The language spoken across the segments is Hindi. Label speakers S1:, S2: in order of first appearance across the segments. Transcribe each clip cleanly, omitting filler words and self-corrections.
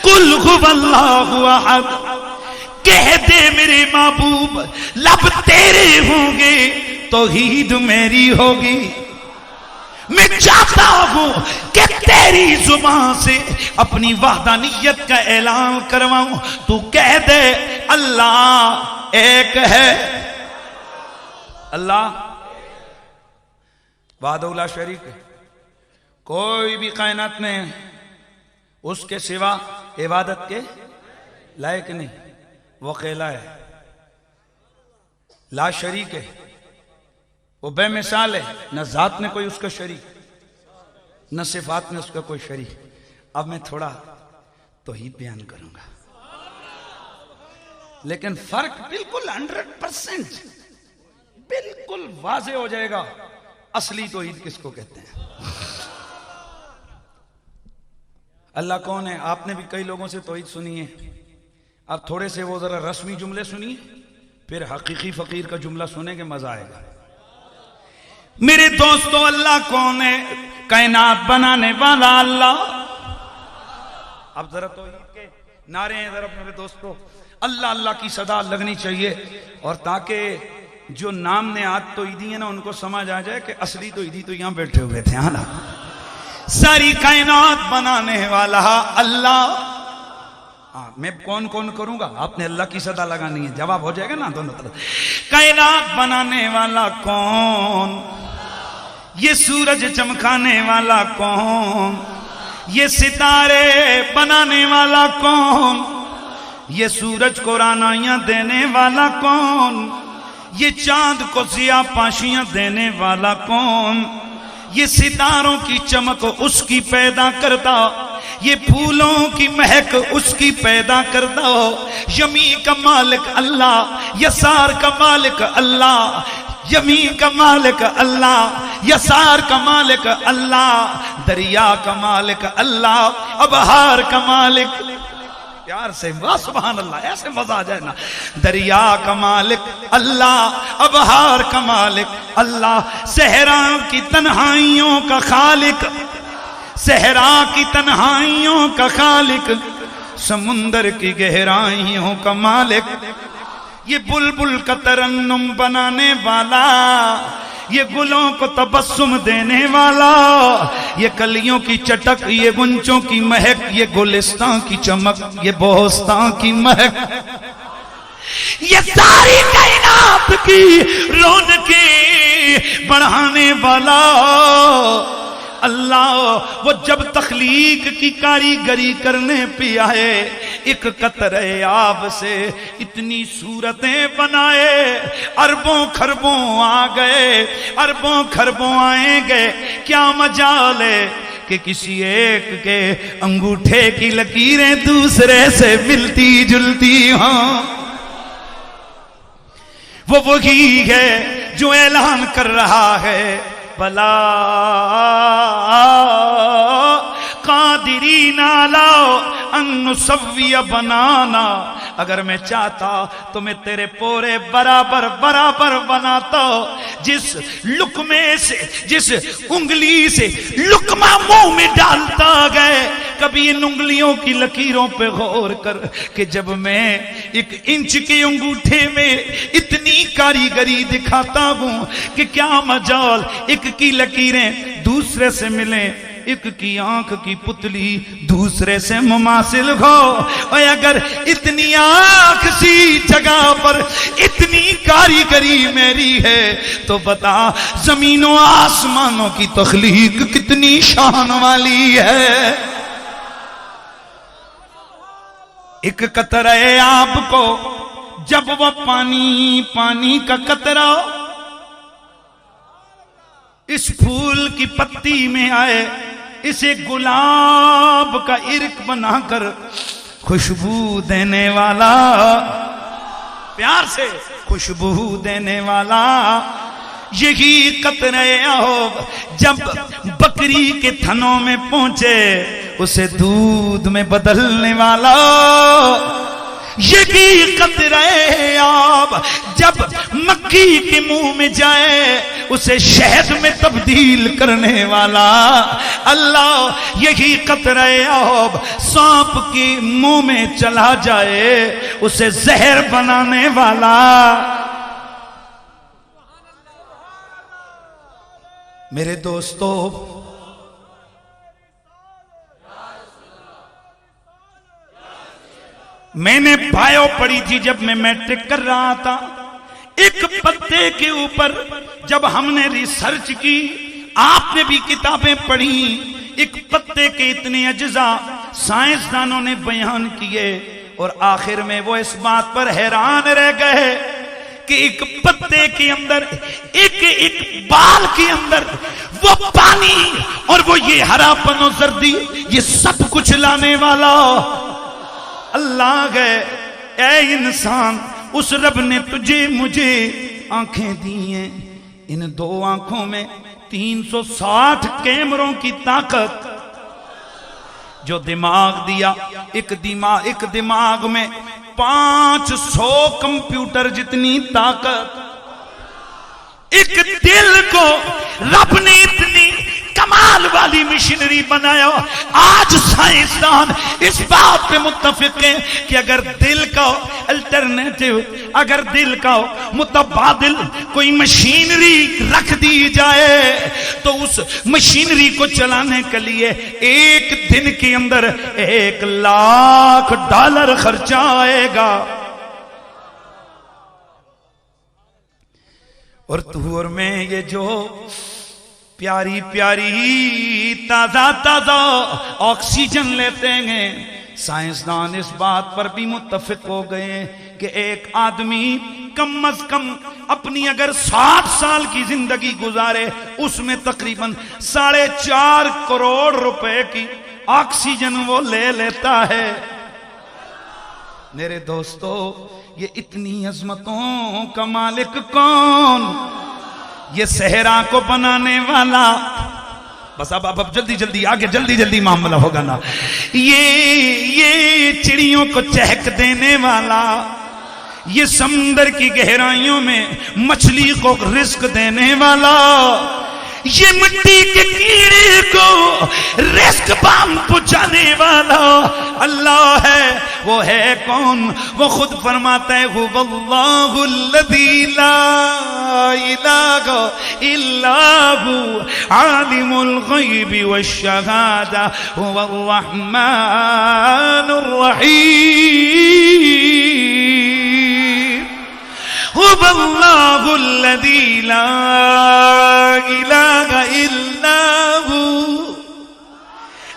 S1: कुल हुवल्लाहु अहद, कह दे मेरे महबूब लब तेरे होंगे तौहीद मेरी होगी। मैं चाहता हूं कि तेरी जुबान से अपनी वहदानियत का ऐलान करवाऊं। तू कह दे अल्लाह एक है, अल्लाह वादउला शरीक है, कोई भी कायनात में उसके सिवा इबादत के लायक नहीं, वो अकेला है, ला शरीक है, वो बेमिसाल है, न जात में कोई उसका शरीक, न सिफात में उसका कोई शरीक। अब मैं थोड़ा तौहीद बयान करूंगा, लेकिन फर्क बिल्कुल 100% बिल्कुल वाज़े हो जाएगा असली तौहीद किसको कहते हैं। अल्लाह कौन है? आपने भी कई लोगों से तौहीद सुनी है, अब थोड़े से वो जरा रस्मी जुमले सुनिए, फिर हकीकी फकीर का जुमला सुनेंगे, मजा आएगा। मेरे दोस्तों, अल्लाह कौन है? कायनात बनाने वाला अल्लाह। अब जरा तौहीद के नारे हैं जरा मेरे दोस्तों, अल्लाह अल्लाह की सदा लगनी चाहिए, और ताकि जो नाम ने आज तौहीदी है ना उनको समझ आ जाए कि असली तौहीदी तो यहां बैठे हुए थे। हाँ ना, सारी कायनात बनाने वाला अल्लाह। हाँ, मैं कौन कौन करूंगा, आपने अल्लाह की सदा लगानी है, जवाब हो जाएगा ना दोनों तरफ। कायनात बनाने वाला कौन? ये सूरज चमकाने वाला कौन? ये सितारे बनाने वाला कौन? ये सूरज को रानाइयां देने वाला कौन? ये चांद को जिया पाशियां देने वाला कौन? ये सितारों की चमक उसकी पैदा करता, ये फूलों की महक उसकी पैदा करता हो। यमी का मालिक अल्लाह, यसार का मालिक अल्लाह, यमी का मालिक अल्लाह, यसार का मालिक अल्लाह, दरिया का मालिक अल्लाह, अबहार का मालिक। प्यार से वाह सुभान अल्लाह, ऐसे मजा आ जाए ना। दरिया का मालिक अल्लाह, अबहार का मालिक अल्लाह, सहरा की तन्हाइयों का खालिक, सहरा की तन्हाइयों का खालिक, समुंदर की गहराइयों का मालिक। ये बुलबुल का तरन्नुम बनाने वाला, ये गुलों को तबस्सुम देने वाला, ये कलियों की चटक, ये गुंचों की महक, ये गुलिस्तां की चमक, ये बोस्तां की महक, ये सारी कायनात की रौनकें बढ़ाने वाला अल्लाह। वो जब तख्लीक की कारीगरी करने पे आए, एक कतरे आब से इतनी सूरतें बनाए, अरबों खरबों आ गए, अरबों खरबों आएंगे। क्या मजाल है कि किसी एक के अंगूठे की लकीरें दूसरे से मिलती जुलती हों। वो वही है जो ऐलान कर रहा है, भला कादिरीन अला अन नुसव्विय बनाना। अगर मैं चाहता तो मैं तेरे पोरे बराबर बराबर बनाता। जिस लुकमे से, जिस उंगली से लुकमा मुंह में डालता गए, कभी इन उंगलियों की लकीरों पे गौर कर कि जब मैं 1 इंच के अंगूठे में इतनी कारीगरी दिखाता हूं कि क्या मजाल एक की लकीरें दूसरे से मिले, एक की आंख की पुतली दूसरे से मुमासिल हो। और अगर इतनी आंख सी जगह पर इतनी कारीगरी मेरी है, तो बता जमीनों आसमानों की तख्लीक कितनी शान वाली है। एक कतरे आपको जब वो पानी का कतरा इस फूल की पत्ती में आए, इसे गुलाब का इर्क बनाकर खुशबू देने वाला, प्यार से खुशबू देने वाला, यही कतरे हो जब बकरी के थनों में पहुंचे उसे दूध में बदलने वाला। यही कतरे आब जब मक्खी के मुंह में जाए उसे शहद में तब्दील करने वाला अल्लाह। यही कतरे आब सांप के मुंह में चला जाए उसे जहर बनाने वाला। मेरे दोस्तों, मैंने बायो पढ़ी थी जब मैं मैट्रिक कर रहा था। एक पत्ते के ऊपर जब हमने रिसर्च की, आपने भी किताबें पढ़ी, एक पत्ते के इतने अज्जा साइंसदानों ने बयान किए और आखिर में वो इस बात पर हैरान रह गए कि एक पत्ते के अंदर, एक एक बाल के अंदर वो पानी और वो ये हरापन और जर्दी, ये सब कुछ लाने वाला अल्लाह है। ऐ इंसान, उस रब ने तुझे मुझे आंखें दी हैं, इन दो आंखों में 360 कैमरों की ताकत, जो दिमाग दिया, एक दिमाग में 500 कंप्यूटर जितनी ताकत, एक दिल को रब ने इतनी कमाल वाली मशीनरी बनाया। आज साइंसदान इस बात पे मुत्तफिक है कि अगर दिल का अल्टरनेटिव, अगर दिल का मुतबादिल कोई मशीनरी रख दी जाए तो उस मशीनरी को चलाने के लिए एक दिन के अंदर $1,00,000 खर्चा आएगा। और तू और मैं ये जो प्यारी प्यारी ताजा ताजा ऑक्सीजन लेते हैं, साइंसदान इस बात पर भी मुत्तफिक हो गए कि एक आदमी कम अज कम अपनी अगर 60 साल की जिंदगी गुजारे, उसमें तकरीबन 4.5 करोड़ रुपए की ऑक्सीजन वो ले लेता है। मेरे दोस्तों, ये इतनी अजमतों का मालिक कौन? ये सहरा को बनाने वाला। बस अब जल्दी जल्दी आगे, जल्दी जल्दी मामला होगा ना। ये चिड़ियों को चहक देने वाला, ये समुंदर की गहराइयों में मछली को रिस्क देने वाला, ये मिट्टी के कीड़े को रिस्क बाम पहुंचाने वाला अल्लाह है। वो है कौन? वो खुद फरमाता है, हुवल्लाहुल्लज़ी ला इलाहा इल्ला हु आलिमुल गैबि वश्शहादा हुवर रहमानुर रहीम। हुवल्लाहुल्लज़ी ला इलाहा इल्ला हु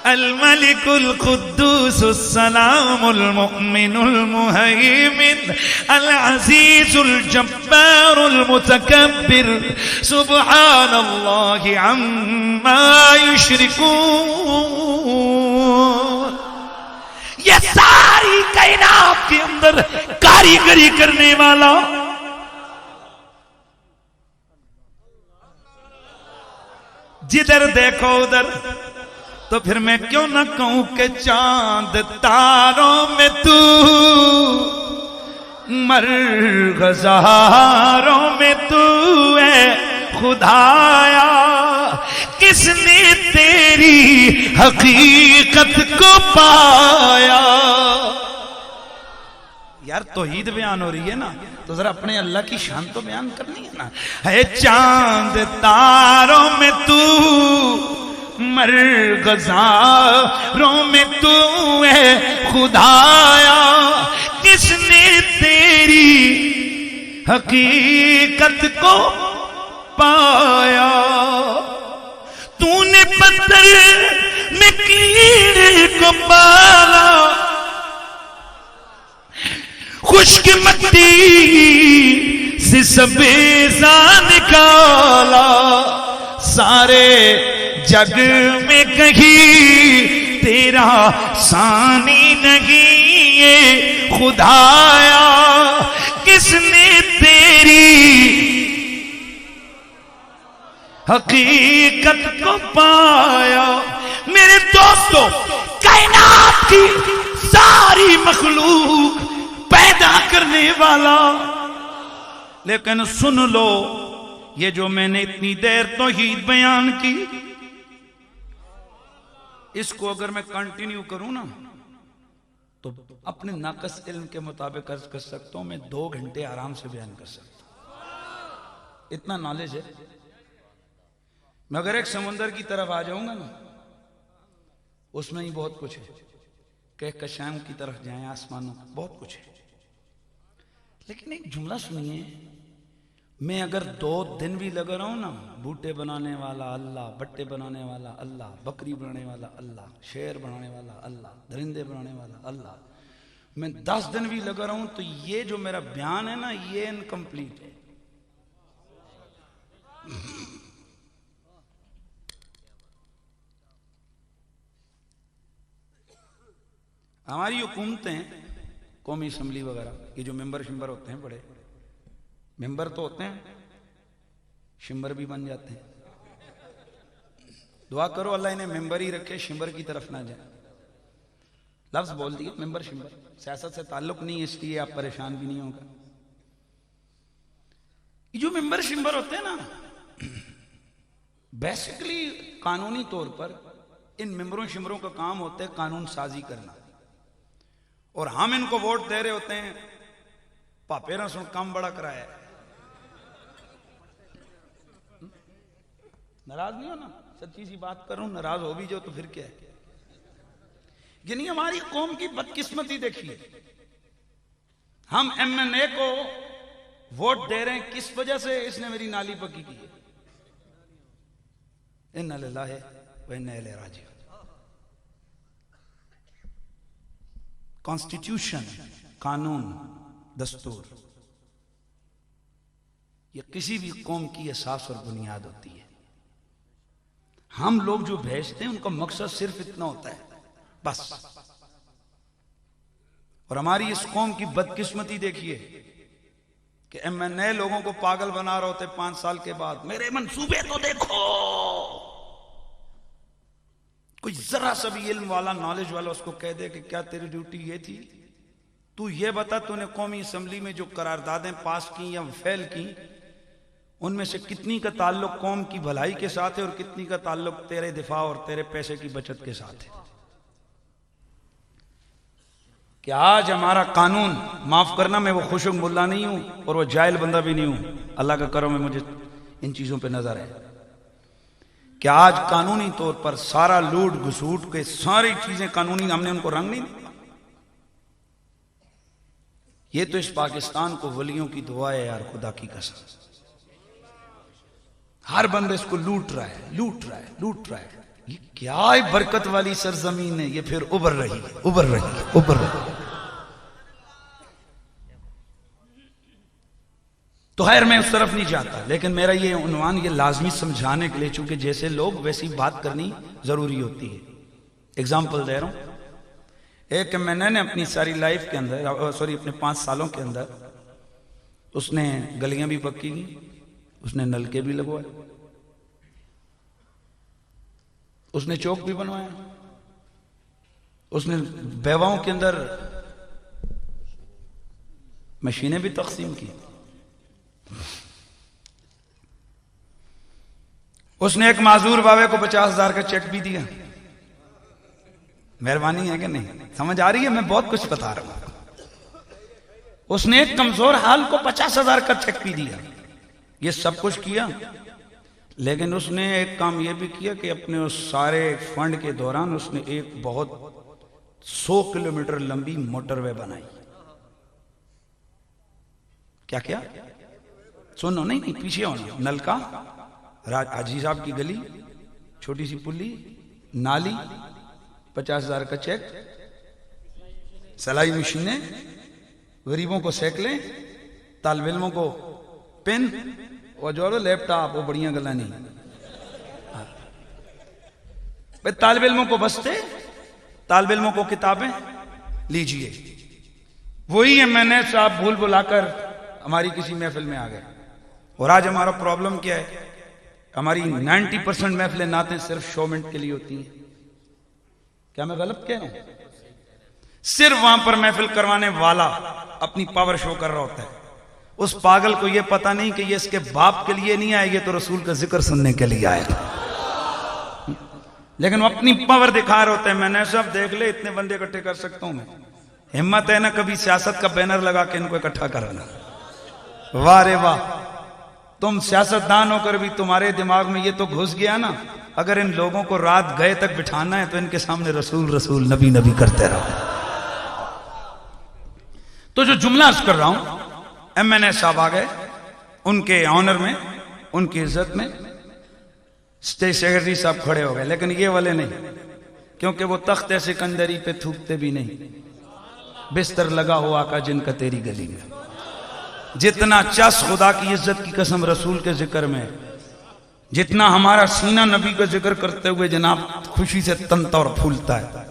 S1: अल मलिकुल कुद्दूसुस सलामुल मुमिनुल मुहैमिन अल अज़ीज़ुल जब्बारुल मुतकब्बिर सुब्हानल्लाहि अम्मा युश्रिकून। ये सारी कायनात के अंदर कारीगरी करने वाला जिधर देखो उधर, तो फिर मैं क्यों ना कहूं कि चांद तारों में तू, मरग़ज़ारों में तू है खुदाया। किसने तेरी हकीकत को पाया? यार तौहीद बयान हो रही है ना, तो जरा अपने अल्लाह की शान तो बयान करनी है ना। है चांद तारों में तू, मरग़ज़ारों में तू है खुदाया। किसने तेरी हकीकत को पाया? तूने पत्थर में कीड़े को पाला, खुश्क मिट्टी से सबेज़ा निकाला। सारे जग में कहीं तेरा सानी नहीं है खुदाया। किसने तेरी हकीकत को पाया? मेरे दोस्तों, कायनात की सारी मखलूक पैदा करने वाला, लेकिन सुन लो ये जो मैंने इतनी देर तौहीद बयान की, इसको अगर मैं कंटिन्यू करूं ना तो अपने नाकस इल्म के मुताबिक अर्ज कर सकता हूं मैं 2 घंटे आराम से बयान कर सकता हूं, इतना नॉलेज है। मैं अगर एक समुंदर की तरफ आ जाऊंगा ना, उसमें ही बहुत कुछ है। कहकशाम की तरफ जाएं, आसमानों, बहुत कुछ है। लेकिन एक जुमला सुनिए, मैं अगर 2 दिन भी लगा रहा हूं ना, बूटे बनाने वाला अल्लाह, बट्टे बनाने वाला अल्लाह, बकरी बनाने वाला अल्लाह, शेर बनाने वाला अल्लाह, दरिंदे बनाने वाला अल्लाह, मैं 10 दिन भी लगा रहा हूं तो ये जो मेरा बयान है ना, ये इनकम्प्लीट है। हमारी हुकूमतें, कौमी असम्बली वगैरह, ये जो मेंबर शिम्बर होते हैं, बड़े मेंबर तो होते हैं, शिम्बर भी बन जाते हैं। दुआ करो अल्लाह इन्हें मेंबर ही रखे, शिम्बर की तरफ ना जाए। लफ्ज बोल दिए मेंबर शिम्बर, सियासत से ताल्लुक नहीं है, इसलिए आप परेशान भी नहीं होगा। ये जो मेंबर शिम्बर होते हैं ना, बेसिकली कानूनी तौर पर इन मेंबरों शिम्बरों का काम होता है कानून साजी करना, और हम इनको वोट दे रहे होते हैं पापेरा सुन काम बड़ा कराया। नाराज नहीं हो ना, सच्ची सी बात कर रहा हूं, नाराज हो भी जाओ तो फिर क्या है। यानी हमारी कौम की बदकिस्मती देखिए, हम एमएनए को वोट दे रहे हैं किस वजह से? इसने मेरी नाली पक्की की है। इन्ना लिल्लाहि व इन्ना इलैहि राजिऊन। कॉन्स्टिट्यूशन, कानून, दस्तूर, ये किसी भी कौम की असास और बुनियाद होती है। हम लोग जो भेजते हैं उनका मकसद सिर्फ इतना होता है बस। और हमारी इस कौम की बदकिस्मती देखिए कि एमएनए लोगों को पागल बना रहे होते 5 साल के बाद। मेरे मंसूबे तो देखो, कोई जरा सा भी इल्म वाला, नॉलेज वाला उसको कह दे कि क्या तेरी ड्यूटी ये थी, तू ये बता तूने कौमी असम्बली में जो करारदादें पास की या फेल की, उनमें से कितनी का ताल्लुक कौम की भलाई के साथ है और कितनी का ताल्लुक तेरे दिफा और तेरे पैसे की बचत के साथ है। कि आज हमारा कानून, माफ करना मैं वो खुशक मुल्ला नहीं हूं और वो जाहिल बंदा भी नहीं हूं, अल्लाह का करम है मुझे इन चीजों पे नजर है कि आज कानूनी तौर पर सारा लूट घसूट के सारी चीजें कानूनी, हमने उनको रंग नहीं दिया। ये तो इस पाकिस्तान को वलियों की दुआ है यार, खुदा की कसम। हर बंदे इसको लूट रहा है, लूट रहा है, लूट रहा है। ये क्या बरकत वाली सरजमीन है, ये फिर उभर रही है, उभर रही है, उभर रही है। तो खैर मैं उस तरफ नहीं जाता, लेकिन मेरा ये उन्वान ये लाजमी समझाने के लिए, चूंकि जैसे लोग वैसी बात करनी जरूरी होती है। एग्जाम्पल दे रहा हूं। एक मैंने अपनी सारी लाइफ के अंदर, सॉरी अपने 5 सालों के अंदर, उसने गलियां भी पक्की की, उसने नलके भी लगवाए, उसने चौक भी बनवाया, उसने बेवाओं के अंदर मशीनें भी तकसीम की, उसने एक माजूर बाबे को 50,000 का चेक भी दिया। मेहरबानी है कि नहीं? समझ आ रही है? मैं बहुत कुछ बता रहा हूं। उसने एक कमजोर हाल को 50,000 का चेक भी दिया। ये सब कुछ किया, लेकिन उसने एक काम यह भी किया कि अपने उस सारे फंड के दौरान उसने एक बहुत 100 किलोमीटर लंबी मोटरवे बनाई। क्या क्या? सुनो, नहीं नहीं पीछे आओ। नलका, हाजी साहब की गली, छोटी सी पुली, नाली, 50,000 का चेक, सिलाई मशीनें, गरीबों को साइकिलें, तालिब इल्मों को पेन और जो लैपटॉप, वो बढ़िया गला नहीं भाई। तालिब इल्मों को बस्ते, तालिब इल्मों को किताबें लीजिए। वही है, मैंने साहब भूल बुलाकर हमारी किसी महफिल में आ गए। और आज हमारा प्रॉब्लम क्या है? हमारी 90% महफिलें नातें सिर्फ शोमेंट के लिए होती हैं। क्या मैं गलत कह रहा हूं? सिर्फ वहां पर महफिल करवाने वाला अपनी पावर शो कर रहा होता है। उस पागल को ये पता नहीं कि ये इसके बाप के लिए नहीं आए, ये तो रसूल का जिक्र सुनने के लिए आए। लेकिन वो अपनी पावर दिखा रहे होते हैं, मैंने सब देख ले इतने बंदे इकट्ठे कर सकता हूं मैं। हिम्मत है ना कभी सियासत का बैनर लगा के इनको इकट्ठा कराना। वाह रे वाह, तुम सियासतदान होकर भी तुम्हारे दिमाग में ये तो घुस गया ना, अगर इन लोगों को रात गए तक बिठाना है तो इनके सामने रसूल रसूल नबी नबी करते रहो। तो जो जुमला अर्ज कर रहा हूं, MNA साहब आ गए, उनके ऑनर में, उनकी इज्जत में स्टेट सेक्रेटरी साहब खड़े हो गए, लेकिन ये वाले नहीं, क्योंकि वो तख्त सिकंदरी पे थूकते भी नहीं। बिस्तर लगा हुआ का जिनका तेरी गली में, जितना चस खुदा की इज्जत की कसम रसूल के जिक्र में, जितना हमारा सीना नबी का जिक्र करते हुए जनाब खुशी से तनता और फूलता है,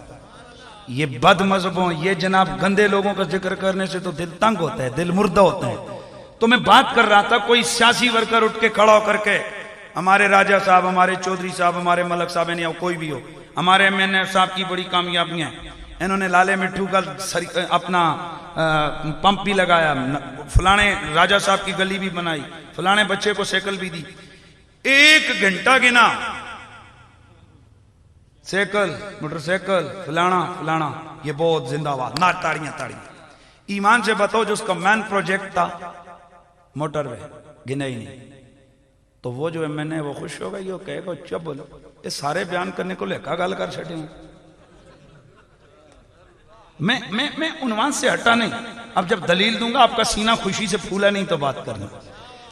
S1: ये बद मजहबों, ये जनाब गंदे लोगों का जिक्र करने से तो दिल तंग होता है, दिल मुर्दा होता है। तो मैं बात कर रहा था, कोई सियासी वर्कर उठ के खड़ा होकर के हमारे राजा साहब, हमारे चौधरी साहब, हमारे मलक साहब या कोई भी हो, हमारे MNA साहब की बड़ी कामयाबियां हैं, इन्होंने लाले मिट्ठू का अपना पंप भी लगाया, फलाने राजा साहब की गली भी बनाई, फलाने बच्चे को साइकिल भी दी, 1 घंटा गिना साइकिल मोटरसाइकिल फलाना फलाना, ये बहुत जिंदाबाद ना, ताड़ियां ताड़ियां। ईमान से बताओ जो उसका मैन प्रोजेक्ट था मोटरवे, गिना ही नहीं। तो वो जो MNA वो खुश हो गई, वो कहेगा चुप बोलो, ये सारे बयान करने को लेकर गल कर छे। मैं उन्वान से हटा नहीं, अब जब दलील दूंगा आपका सीना खुशी से फूला नहीं तो बात करना।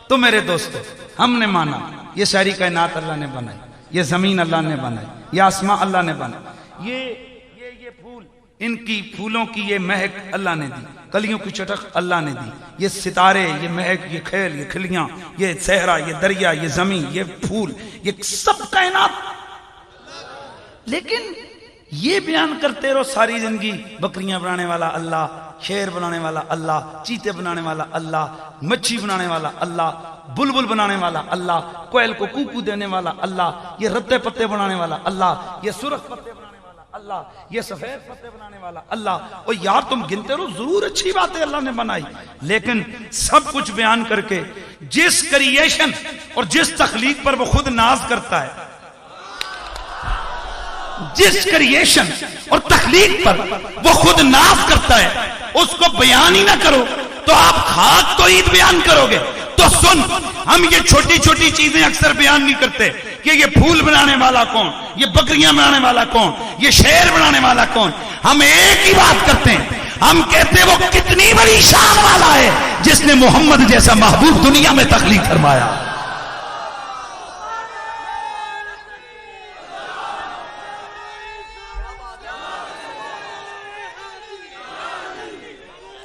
S1: तो मेरे दोस्तों, हमने माना ये सारी कायनात अल्लाह ने बनाई, ये जमीन अल्लाह ने बनाई, ये आसमां अल्लाह ने बनाई, ये फूल, इनकी फूलों की ये महक अल्लाह ने दी, कलियों की चटक अल्लाह ने दी, ये सितारे, ये महक, ये खेल, ये खिलियां, ये सहरा, ये दरिया, ये जमीन, ये फूल, ये सब कायनात। लेकिन ये बयान करते रहो सारी जिंदगी, बकरियां बनाने वाला अल्लाह, शेर बनाने वाला अल्लाह, चीते बनाने वाला अल्लाह, मच्छी बनाने वाला अल्लाह, बुलबुल बनाने वाला अल्लाह, कोयल को कूकू देने वाला अल्लाह, ये रत्ते पत्ते बनाने वाला अल्लाह, ये सुरख पत्ते बनाने वाला अल्लाह, ये सफेद पत्ते बनाने वाला अल्लाह। और यार तुम गिनते रहो, जरूर अच्छी बातें अल्लाह ने बनाई, लेकिन सब कुछ बयान करके जिस क्रिएशन और जिस तख्लीक पर वो खुद नाज करता है, जिस क्रिएशन और तख्लीक पर वो खुद नाज करता है, उसको बयान ही ना करो तो आप खाक तो ईद बयान करोगे। तो सुन, हम ये छोटी छोटी चीजें अक्सर बयान नहीं करते कि ये फूल बनाने वाला कौन, ये बकरियां बनाने वाला कौन, ये शेर बनाने वाला कौन। हम एक ही बात करते हैं, हम कहते हैं वो कितनी बड़ी शान वाला है जिसने मोहम्मद जैसा महबूब दुनिया में तख्लीक फरमाया।